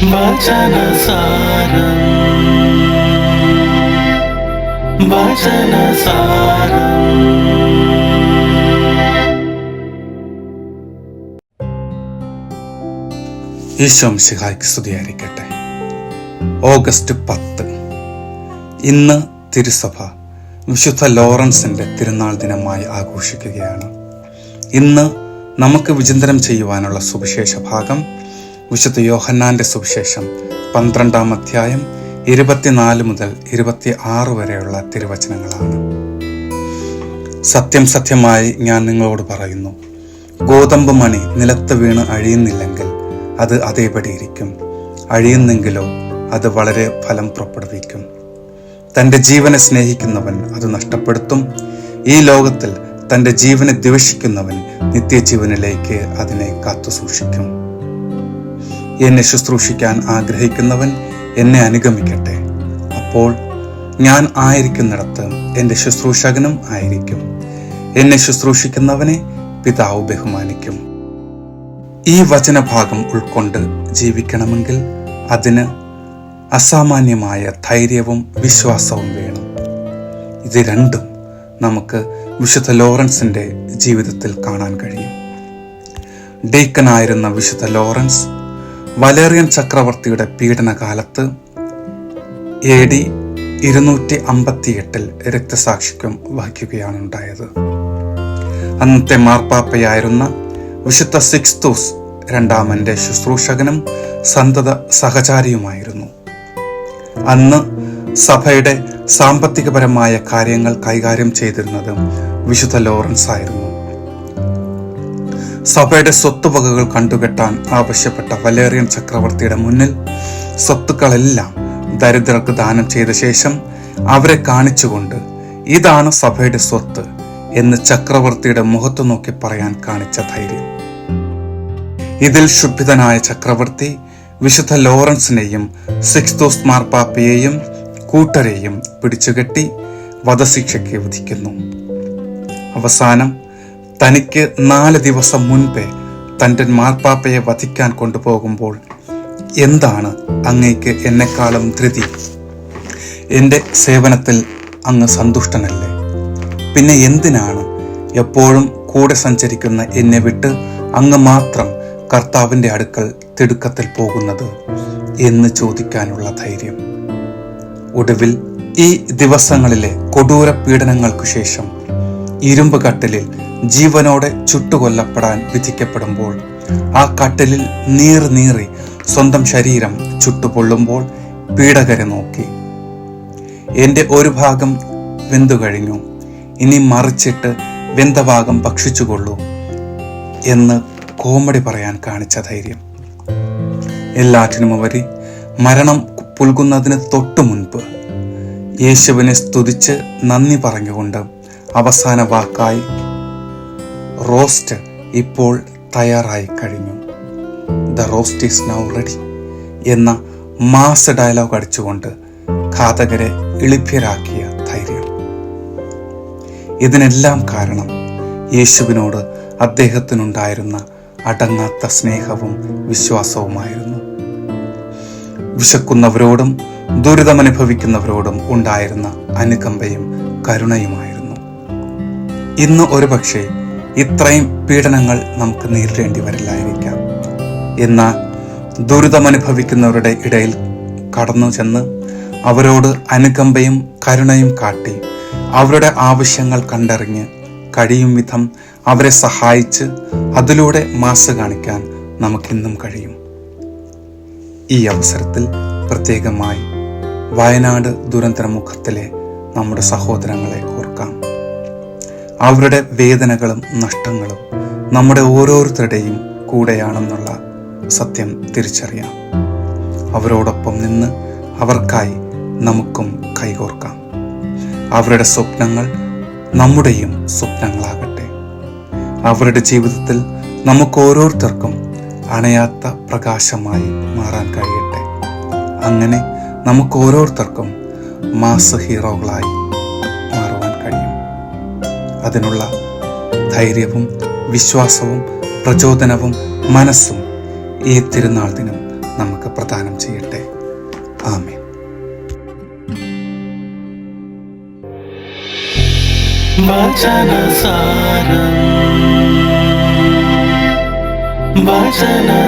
വചനസാരം വചനസാരം. ഈശോ മിശിഹായ്ക്ക് സ്തുതിയായിരിക്കട്ടെ. ഓഗസ്റ്റ് 10 ഇന്ന് തിരുസഭ വിശുദ്ധ ലോറൻസിന്റെ തിരുനാൾ ദിനമായി ആഘോഷിക്കുകയാണ്. ഇന്ന് നമുക്ക് വിചിന്തനം ചെയ്യുവാനുള്ള സുവിശേഷ ഭാഗം വിശുദ്ധ യോഹന്നാന്റെ സുവിശേഷം 12-ാം അധ്യായം 24 മുതൽ 26 വരെയുള്ള തിരുവചനങ്ങളാണ്. സത്യം സത്യമായി ഞാൻ നിങ്ങളോട് പറയുന്നു, ഗോതമ്പ് മണി നിലത്ത് വീണ് അഴിയുന്നില്ലെങ്കിൽ അത് അതേപടി ഇരിക്കും, അഴിയുന്നെങ്കിലോ അത് വളരെ ഫലം പുറപ്പെടുവിക്കും. തൻ്റെ ജീവനെ സ്നേഹിക്കുന്നവൻ അത് നഷ്ടപ്പെടുത്തും. ഈ ലോകത്തിൽ തൻ്റെ ജീവനെ ദ്വേഷിക്കുന്നവൻ നിത്യജീവനിലേക്ക് അതിനെ കാത്തു സൂക്ഷിക്കും. എന്നെ ശുശ്രൂഷിക്കാൻ ആഗ്രഹിക്കുന്നവൻ എന്നെ അനുഗമിക്കട്ടെ. അപ്പോൾ ഞാൻ ആയിരിക്കുന്നിടത്ത് എൻ്റെ ശുശ്രൂഷകനും ആയിരിക്കും. എന്നെ ശുശ്രൂഷിക്കുന്നവനെ പിതാവ് ബഹുമാനിക്കും. ഈ വചനഭാഗം ഉൾക്കൊണ്ട് ജീവിക്കണമെങ്കിൽ അതിന് അസാമാന്യമായ ധൈര്യവും വിശ്വാസവും വേണം. ഇത് രണ്ടും നമുക്ക് വിശുദ്ധ ലോറൻസിന്റെ ജീവിതത്തിൽ കാണാൻ കഴിയും. ഡീക്കനായിരുന്ന വിശുദ്ധ ലോറൻസ് വലേറിയൻ ചക്രവർത്തിയുടെ പീഡനകാലത്ത് AD 258 രക്തസാക്ഷിത്വം വഹിക്കുകയാണ് ഉണ്ടായത്. അന്നത്തെ മാർപ്പാപ്പയായിരുന്ന വിശുദ്ധ സിക്സ്തൂസ് രണ്ടാമന്റെ ശുശ്രൂഷകനും സന്തത സഹചാരിയുമായിരുന്നു. അന്ന് സഭയുടെ സാമ്പത്തികപരമായ കാര്യങ്ങൾ കൈകാര്യം ചെയ്തിരുന്നത് വിശുദ്ധ ലോറൻസ് ആയിരുന്നു. സഭയുടെ സ്വത്തുവകകൾ കണ്ടുകെട്ടാൻ ആവശ്യപ്പെട്ട വലേറിയൻ ചക്രവർത്തിയുടെ മുന്നിൽ സ്വത്തുക്കളെല്ലാം ദരിദ്രർക്ക് ദാനം ചെയ്ത ശേഷം അവരെ കാണിച്ചുകൊണ്ട് ഇതാണ് സഭയുടെ സ്വത്ത് എന്ന് ചക്രവർത്തിയുടെ മുഖത്തു നോക്കി പറയാൻ കാണിച്ച ധൈര്യം. ഇതിൽ ക്ഷുഭിതനായ ചക്രവർത്തി വിശുദ്ധ ലോറൻസിനെയും സിക്സ്തൂസ് മാർപ്പാപ്പയെയും കൂട്ടരെയും പിടിച്ചുകെട്ടി വധശിക്ഷയ്ക്ക് വിധിക്കുന്നു. അവസാനം തനിക്ക് 4 ദിവസം മുൻപേ തൻ്റെ മാർപ്പാപ്പയെ വധിക്കാൻ കൊണ്ടുപോകുമ്പോൾ, എന്താണ് അങ്ങേക്ക് എന്നെക്കാളും ധൃതി? എൻ്റെ സേവനത്തിൽ അങ്ങ് സന്തുഷ്ടനല്ലേ? പിന്നെ എന്തിനാണ് എപ്പോഴും കൂടെ സഞ്ചരിക്കുന്ന എന്നെ വിട്ട് അങ്ങ് മാത്രം കർത്താവിൻ്റെ അടുക്കൽ തിടുക്കത്തിൽ പോകുന്നത് എന്ന് ചോദിക്കാനുള്ള ധൈര്യം. ഒടുവിൽ ഈ ദിവസങ്ങളിലെ കൊടൂര പീഡനങ്ങൾക്കു ശേഷം ഇരുമ്പ് കട്ടിലിൽ ജീവനോടെ ചുട്ടുകൊല്ലപ്പെടാൻ വിധിക്കപ്പെടുമ്പോൾ ആ കട്ടിലിൽ നീറി സ്വന്തം ശരീരം ചുട്ടുപൊള്ളുമ്പോൾ പീഡകരെ നോക്കി, എൻ്റെ ഒരു ഭാഗം വെന്തു കഴിഞ്ഞു, ഇനി മറിച്ചിട്ട് വെന്ത ഭാഗം ഭക്ഷിച്ചുകൊള്ളൂ എന്ന് കോമഡി പറയാൻ കാണിച്ച ധൈര്യം. എല്ലാറ്റിനുമുപരി മരണം പുൽകുന്നതിന് തൊട്ടു മുൻപ് യേശുവിനെ സ്തുതിച്ച് നന്ദി പറഞ്ഞുകൊണ്ട് അവസാന വാക്കായി റോസ്റ്റ് ഇപ്പോൾ തയ്യാറായി കഴിഞ്ഞു, the roast is now ready എന്ന മാസ് ഡയലോഗ് അടിച്ചുകൊണ്ട് ഘാതകരെ എളിഭ്യരാക്കിയ ധൈര്യം. ഇതിനെല്ലാം കാരണം യേശുവിനോട് അദ്ദേഹത്തിനുണ്ടായിരുന്ന അടങ്ങാത്ത സ്നേഹവും വിശ്വാസവുമായിരുന്നു. വിശക്കുന്നവരോടും ദുരിതമനുഭവിക്കുന്നവരോടും ഉണ്ടായിരുന്ന അനുകമ്പയും കരുണയുമായിരുന്നു. ഇന്ന് ഒരുപക്ഷെ ഇത്രയും പീഡനങ്ങൾ നമുക്ക് നേരിടേണ്ടി വരില്ലായിരിക്കാം. എന്നാൽ ദുരിതമനുഭവിക്കുന്നവരുടെ ഇടയിൽ കടന്നു ചെന്ന് അവരോട് അനുകമ്പയും കരുണയും കാട്ടി അവരുടെ ആവശ്യങ്ങൾ കണ്ടറിഞ്ഞ് കഴിയും വിധം അവരെ സഹായിച്ച് അതിലൂടെ മാസ് കാണിക്കാൻ നമുക്കിന്നും കഴിയും. ഈ അവസരത്തിൽ പ്രത്യേകമായി വയനാട് ദുരന്തമുഖത്തിലെ നമ്മുടെ സഹോദരങ്ങളെ ഓർക്കാം. അവരുടെ വേദനകളും നഷ്ടങ്ങളും നമ്മുടെ ഓരോരുത്തരുടെയും കൂടെയാണെന്നുള്ള സത്യം തിരിച്ചറിയാം. അവരോടൊപ്പം നിന്ന് അവർക്കായി നമുക്കും കൈകോർക്കാം. അവരുടെ സ്വപ്നങ്ങൾ നമ്മുടെയും സ്വപ്നങ്ങളാകട്ടെ. അവരുടെ ജീവിതത്തിൽ നമുക്ക് ഓരോരുത്തർക്കും അണയാത്ത പ്രകാശമായി മാറാൻ കഴിയട്ടെ. അങ്ങനെ നമുക്ക് ഓരോരുത്തർക്കും മാസ് ഹീറോകളായി മാറുവാൻ കഴിയും. അതിനുള്ള ധൈര്യവും വിശ്വാസവും പ്രചോദനവും മനസ്സും ഈ തിരുനാൾ ദിനം നമുക്ക് പ്രദാനം ചെയ്യട്ടെ. ആമേൻ. വചനസാരം